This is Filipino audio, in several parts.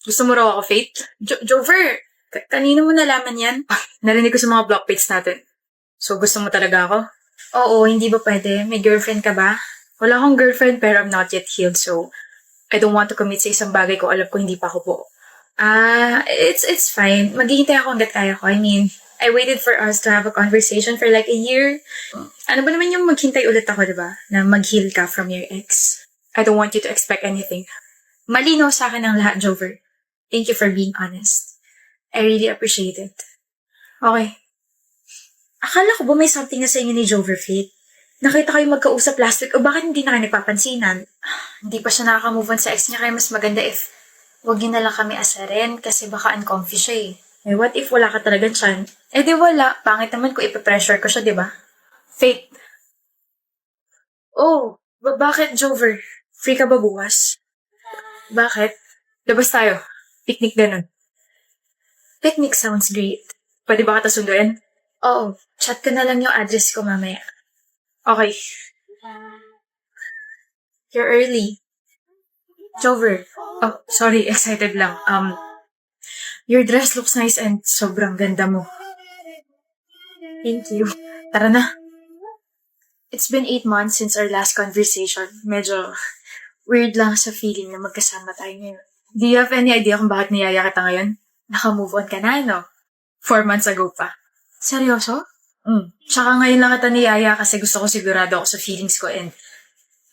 Gusto mo raw ako, Faith? Jover, kanino mo nalaman yan? Narinig ko sa mga block page natin. So, gusto mo talaga ako? Oo, hindi ba pwede? May girlfriend ka ba? Wala akong girlfriend pero I'm not yet healed, so I don't want to commit sa isang bagay ko alam ko hindi pa ako po. It's fine. Maghihintay ako hanggat kaya ko. I mean, I waited for us to have a conversation for like a year. Ano ba naman yung maghintay ulit ako, diba? Na mag-heal ka from your ex. I don't want you to expect anything. Malinaw sa akin ang lahat, Jover. Thank you for being honest. I really appreciate it. Okay. Akala ko ba may something na sa inyo ni Jover, Faith? Nakita kayo magkausap last week o bakit hindi na kayo nagpapansinan? Hindi pa siya nakaka-move on sa ex niya kaya mas maganda if wag niyo na lang kami asarin kasi baka uncomfy siya eh. Eh what if wala ka talagang tiyan? Eh di wala. Pangit naman kung ipapressure ko siya, di ba? Faith. Oh, bakit Jover? Free ka ba bukas? Bakit? Labas tayo. Picnic ganun. Picnic sounds great. Pwede ba kita sunduin? Oo. Chat ko na lang yung address ko mamaya. Okay. You're early. Jover. Oh, sorry. Excited lang. Your dress looks nice and sobrang ganda mo. Thank you. Tara na. It's been 8 months since our last conversation. Medyo weird lang sa feeling na magkasama tayo ngayon. Do you have any idea kung bakit niyaya kita ngayon? Naka-move on ka na, no? 4 months ago pa. Seryoso? Tsaka ngayon lang kita niyaya kasi gusto ko sigurado ako sa feelings ko and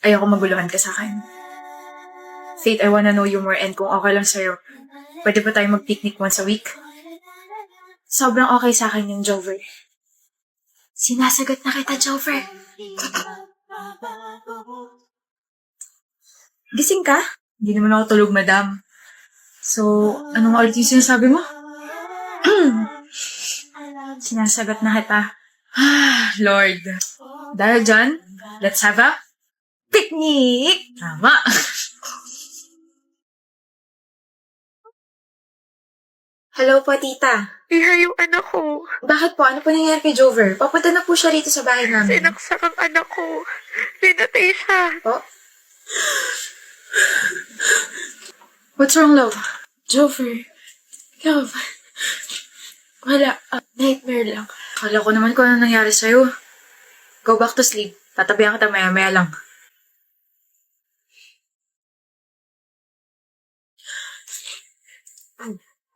ayoko maguluhan ka sa akin. Faith, I wanna know you more and kung okay lang sa'yo, pwede ba tayo mag-picnic once a week? Sobrang okay sa akin yung Jover. Sinasagot na kita, Jover. Gising ka? Hindi naman ako tulog, madam. So, anong ulit yung sinasabi mo? Sinasagot na kita. Lord. Dahil dyan, let's have a picnic! Tama. Hello po, tita. Iha yung anak ko. Bakit po? Ano po nangyari kay Jover? Papunta na po siya rito sa bahay namin. Sinaksak ang anak ko. Pinatay siya. Po? What's wrong, love? Jover. Love. Wala. Nightmare lang. Kala ko naman kung ano nangyari sa'yo. Go back to sleep. Tatabihan kita maya-maya lang.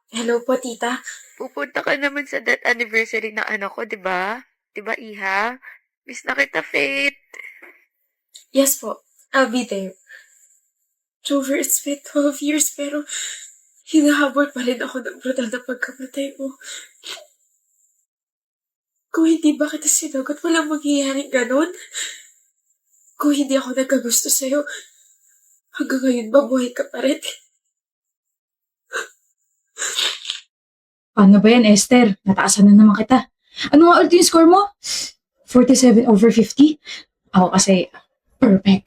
Hello po, tita. Pupunta ka naman sa death anniversary ng anak ko, di ba? Di ba, Iha? Miss na kita, Faith. Yes po. I'll be there. Jover, it's been 12 years pero hinahabol pa rin ako ng brutal na pagkamatay mo. Kung hindi ba kita sinagot, walang mangyayaring ganon. Kung hindi ako nagkagusto sa'yo, hanggang ngayon mabuhay ka pa rin. Paano ba yan, Esther? Nataasan na naman kita. Ano nga ulit yung score mo? 47/50? Ako kasi, perfect.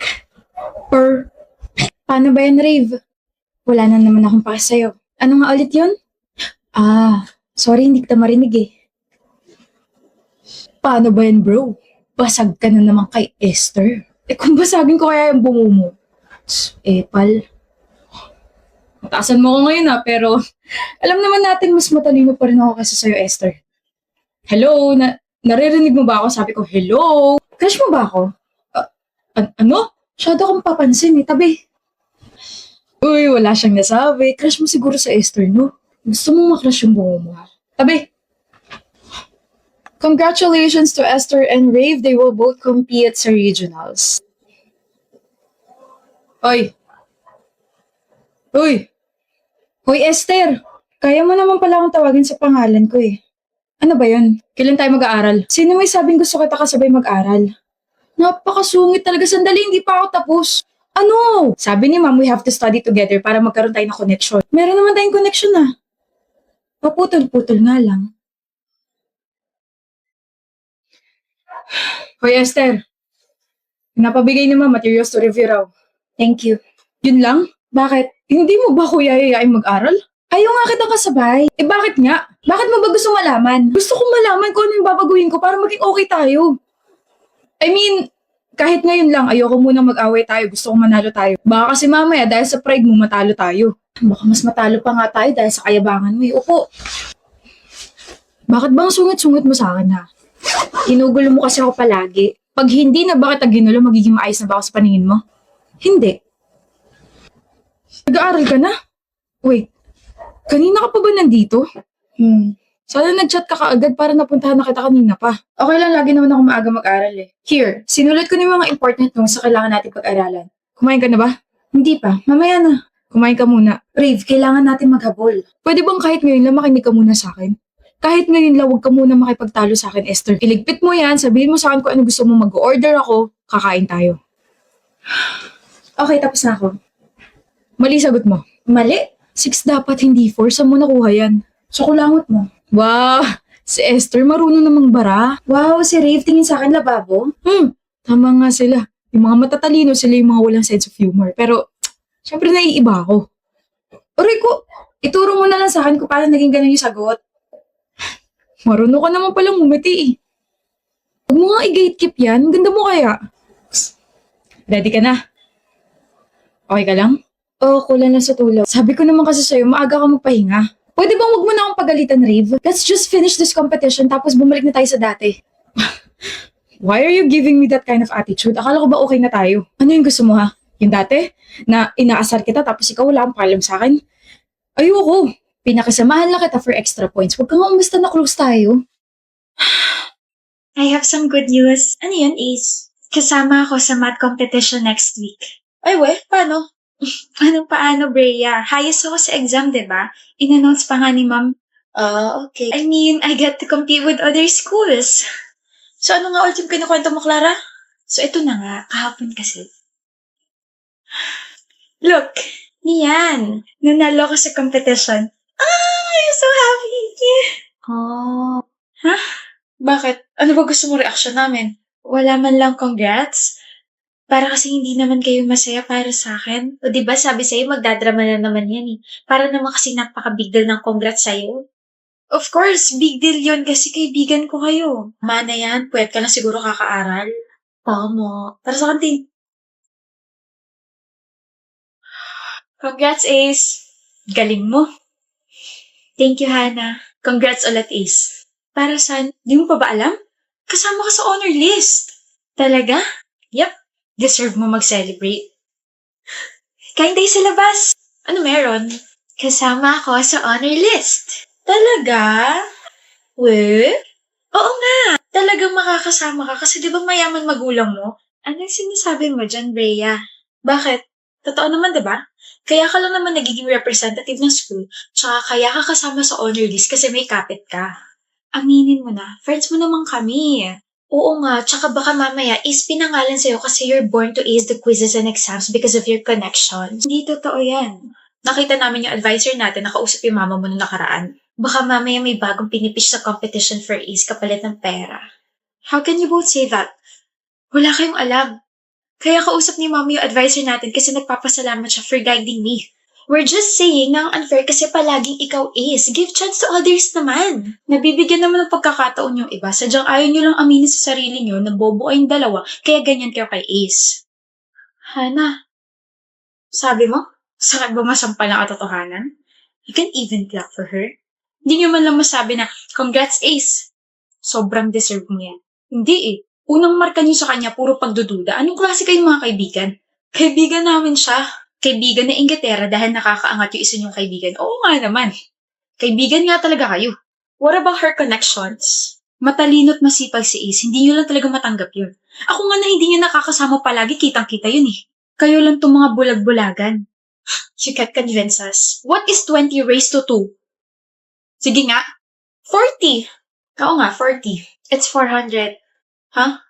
Paano ba yan, Rave? Wala na naman akong pake sa'yo. Ano nga ulit yun? Sorry, hindi kita marinig eh. Paano ba yan, bro? Basag ka na naman kay Esther. Kung basagin ko kaya yung bungo mo. Pal. Mataasan mo ko ngayon pero alam naman natin mas matalino pa rin ako kaysa sa'yo, Esther. Hello? Naririnig mo ba ako? Sabi ko, hello? Crush mo ba ako? Ano? Masyado akong papansin eh. Tabi. Uy, wala siyang nasabi. Crush mo siguro sa Esther, no? Gusto mong makrush yung bungo mo, ha? Tabi. Congratulations to Esther and Rave. They will both compete sa regionals. Oy. Hoy, Esther. Kaya mo naman pala akong tawagin sa pangalan ko eh. Ano ba yun? Kailan tayo mag-aaral? Sino may sabing gusto kita kasabay mag-aral? Napakasungit talaga. Sandali, hindi pa ako tapos. Ano? Sabi ni Ma'am, we have to study together para magkaroon tayo ng connection. Meron naman tayong connection ah. Paputol-putol nga lang. Hoy, Esther. Napabigay ni Ma'am materials to review raw. Thank you. Yun lang? Bakit? Hindi mo ba kuya yayain mag-aral? Ayaw nga kitang kasabay. Bakit nga? Bakit mo ba gusto malaman? Gusto kong malaman kung ano yung babaguhin ko para maging okay tayo. I mean, Kahit ngayon lang, ayoko munang mag-away tayo. Gusto kong manalo tayo. Baka kasi mamaya, dahil sa pride mo, matalo tayo. Baka mas matalo pa nga tayo dahil sa kayabangan mo. Upo. Bakit bang sungit-sungit mo sa akin, ha? Ginugulo mo kasi ako palagi. Pag hindi na bakit ang ginulo, magiging maayos na ba ako sa paningin mo? Hindi. Nag-aaral ka na? Wait, kanina ka pa ba nandito? Sana nag-chat ka kaagad para napuntahan na kita kanina pa. Okay lang, lagi naman ako maaga mag-aral eh. Here, sinulat ko na yung mga important notes sa kailangan natin pag-aralan. Kumain ka na ba? Hindi pa, mamaya na. Kumain ka muna. Rave, kailangan natin maghabol. Pwede bang kahit ngayon lang makinig ka muna sa akin? Kahit ngayon lang, huwag ka muna makipagtalo sa akin, Esther. Iligpit mo yan, sabihin mo sa akin kung ano gusto mo, mag-order ako, kakain tayo. Okay, tapos na ako. Mali sagot mo. Mali? 6 dapat, hindi 4. Saan mo nakuha yan? Sa kulangot mo. Wow! Si Esther, marunong namang bara. Wow, si Rave, tingin sa akin lababo. Tama nga sila. Yung mga matatalino, sila yung mga walang sense of humor. Pero, syempre naiiba ako. Aray ko, ituro mo na lang sa akin kung paano naging ganun yung sagot. Marunong ka naman palang umiti eh. Huwag mo nga i-gatekeep yan. Ganda mo kaya. Ready ka na? Okay ka lang? Oo, kulang na sa tulog. Sabi ko naman kasi sa'yo, maaga ka magpahinga. Pwede bang wag mo na akong pagalitan, Rave? Let's just finish this competition tapos bumalik na tayo sa dati. Why are you giving me that kind of attitude? Akala ko ba okay na tayo? Ano yung gusto mo ha? Yung dati? Na inaasar kita tapos ikaw wala kang pakialam sa akin? Ayoko. Pinakisamahan lang kita for extra points. Huwag kang umusta na close tayo. I have some good news. Ano yun, Ace? Kasama ako sa math competition next week. Ay, paano? Paano, Brea? Highest ako sa exam, diba? In-announce pa nga ni Ma'am. Okay. I mean, I get to compete with other schools. So, ano nga ulit yung kinukwento mo, Clara? So, ito na nga. Kahapon kasi. Look! Yan! Nanalo ako sa competition. I'm so happy! Oh. Ha? Bakit? Ano ba gusto mo reaction namin? Wala man lang congrats? Para kasi hindi naman kayo masaya para sa akin. O diba sabi sa'yo, magdadrama na naman yan eh. Para naman kasi napaka-big deal ng congrats sa'yo. Of course, big deal yon kasi kaibigan ko kayo. Mana yan, puwet ka na siguro kakaaral. Tama. Para sa kantin. Congrats, Ace. Galing mo. Thank you, Hannah. Congrats ulit, Ace. Para saan? Di mo pa ba alam? Kasama ka sa honor list. Talaga? Yep. Deserve mo mag-celebrate. Kain tayo sa labas. Ano meron? Kasama ako sa honor list. Talaga? Oo nga. Talagang makakasama ka kasi di ba mayaman magulang mo? Anong sinasabi mo dyan, Brea? Bakit? Totoo naman, di ba? Kaya ka lang naman nagiging representative ng school, tsaka kaya ka kasama sa honor list kasi may kapit ka. Aminin mo na, friends mo naman kami. Oo nga, tsaka baka mamaya is pinangalan sa'yo kasi you're born to ace the quizzes and exams because of your connections. Hindi totoo yan. Nakita namin yung advisor natin, nakausap yung mama mo nung nakaraan. Baka mamaya may bagong pinipish sa competition for ace kapalit ng pera. How can you both say that? Wala kayong alam. Kaya kausap ni mama yung advisor natin kasi nagpapasalamat siya for guiding me. We're just saying na ang unfair kasi palaging ikaw ace. Give chance to others naman. Nabibigyan naman ng pagkakataon yung iba. Sadyang ayaw nyo lang aminin sa sarili nyo na bobo kayong dalawa kaya ganyan kayo kay ace. Hana, sabi mo? Sakit ba masampal na katotohanan? You can even clap for her. Hindi nyo man lang masabi na, congrats ace. Sobrang deserve mo yan. Hindi eh. Unang marka niyo sa kanya, puro pagdududa. Anong klase kayong mga kaibigan? Kaibigan namin siya. Kaibigan na Inglaterra dahil nakakaangat yung isa niyong kaibigan. Oo nga naman. Kaibigan nga talaga kayo. What about her connections? Matalino at masipag si Ace. Hindi niyo lang talaga matanggap yun. Ako nga na hindi niya nakakasama palagi, kitang-kita yun eh. Kayo lang tong mga bulag-bulagan. You can't convince us. What is 20 raised to 2? Sige nga. 40. Oo nga, 40. It's 400. Huh?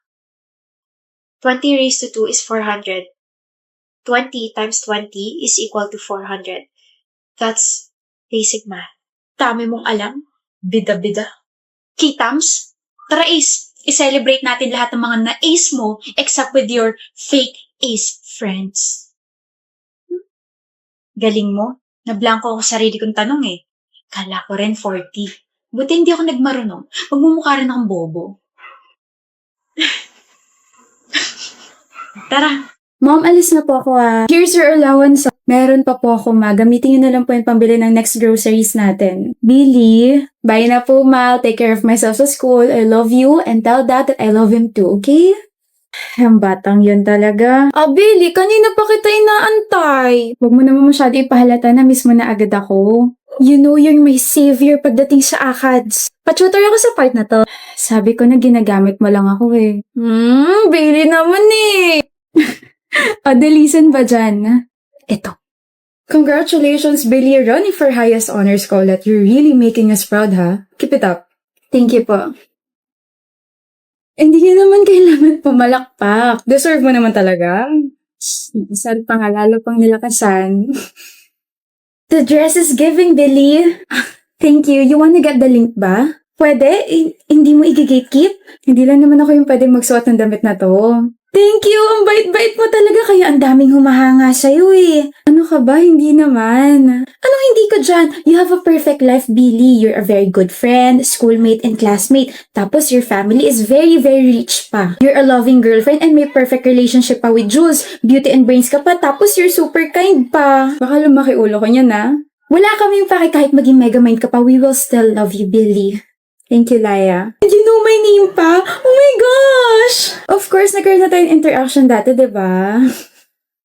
20 raised to 2 is 400. 20 times 20 is equal to 400. That's basic math. Dami mong alam. Bida-bida. Kitams? Tara Ace, i-celebrate natin lahat ng mga na-ace mo except with your fake ace friends. Galing mo. Nablangko ako sa sarili kong tanong eh. Kala ko rin 40. Buti hindi ako nagmarunong. Magmumukha rin akong bobo. Tara. Mom, alis na po ako Here's your allowance. Meron pa po ako Gamitin niyo na lang po yung pambili ng next groceries natin. Billy, bye na po, Ma. Take care of myself sa school. I love you and tell Dad that I love him too, okay? Ang batang yun talaga. Billy, kanina pa kita inaantay. Huwag mo naman masyado ipahalata na miss mo na agad ako. You know you're my savior pagdating sa ACADS. Pa-tutor ako sa part na to. Sabi ko na ginagamit mo lang ako eh. Billy naman eh. Adelisan ba dyan? Ito. Congratulations, Billy, running for highest honors college. You're really making us proud, ha? Keep it up. Thank you po. Hindi niya naman kailangan pumalakpak. Deserve mo naman talaga. Sad pa nga, lalo pang nilakasan. The dress is giving, Billy. Thank you. You wanna get the link ba? Pwede? Hindi mo i-gatekeep? Hindi lang naman ako yung pwede magsuot ng damit na to. Thank you! Ang bait-bait mo talaga kaya ang daming humahanga sa'yo eh. Ano ka ba? Hindi naman. Anong hindi ko dyan? You have a perfect life, Billy. You're a very good friend, schoolmate, and classmate. Tapos your family is very, very rich pa. You're a loving girlfriend and may perfect relationship pa with Jules. Beauty and brains ka pa, tapos you're super kind pa. Baka lumaki ulo ko niyan na. Wala kaming pake kahit maging megamind ka pa, we will still love you, Billy. Thank you, Laya. And you know my name pa? Oh my gosh! Of course, nagkaroon na tayong interaction dati, diba?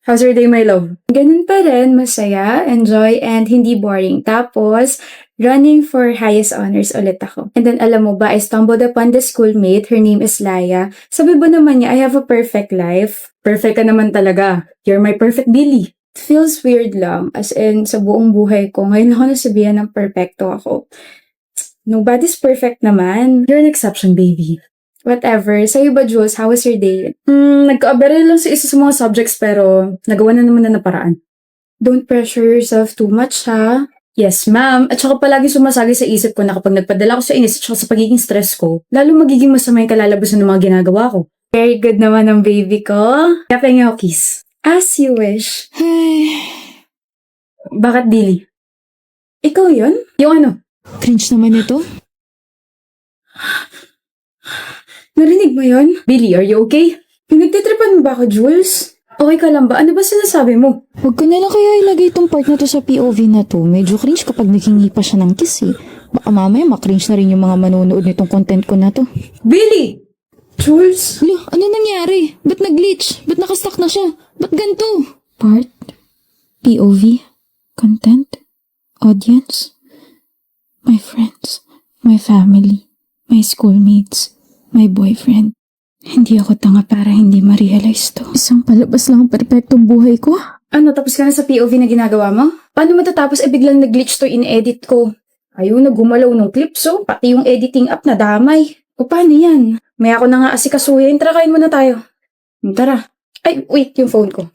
How's your day, my love? Ganun pa rin, masaya, enjoy, and hindi boring. Tapos, running for highest honors ulit ako. And then, alam mo ba, I stumbled upon the schoolmate. Her name is Laya. Sabi ba naman niya, I have a perfect life? Perfect ka naman talaga. You're my perfect Billy. It feels weird lang. As in, sa buong buhay ko, ngayon ako nasabihan ng perfecto ako. Nobody's perfect naman. You're an exception, baby. Whatever. Sa'yo ba, Jules? How was your day? Nagka-aberrate lang sa isa sa mga subjects pero nagawa na naman na paraan. Don't pressure yourself too much, ha? Yes, ma'am. At saka palagi sumasagi sa isip ko na kapag nagpadala ko sa inis at saka sa pagiging stress ko, lalo magiging masama yung kalalabasan ng mga ginagawa ko. Very good naman ang baby ko. Kaya pengen ako kiss. As you wish. Bakit, Billy? Ikaw yun? Yung ano? Cringe naman ito. Narinig mo yun? Billy, are you okay? Pinagtitripan mo ba ako, Jules? Okay ka lang ba? Ano ba sinasabi mo? Huwag ko na lang kaya ilagay itong part na to sa POV na to. Medyo cringe kapag naghingi pa siya ng kiss eh. Baka mamaya makringe na rin yung mga manonood nitong content ko na to. Billy! Jules? Hala, ano nangyari? Ba't nag-glitch? Ba't nakastuck na siya? Ba't ganito? Part? POV? Content? Audience? My friends, my family, my schoolmates, my boyfriend. Hindi ako tanga para hindi ma-realize to. Isang palabas lang ang perpektong buhay ko. Ano, tapos ka na sa POV na ginagawa mo? Paano matatapos biglang nag-glitch to in-edit ko? Ayaw na gumalaw ng clips, oh. Pati yung editing app na damay. O paano yan? May ako na nga asikasuhin. Tara, kain muna tayo. Tara. Ay, wait, yung phone ko.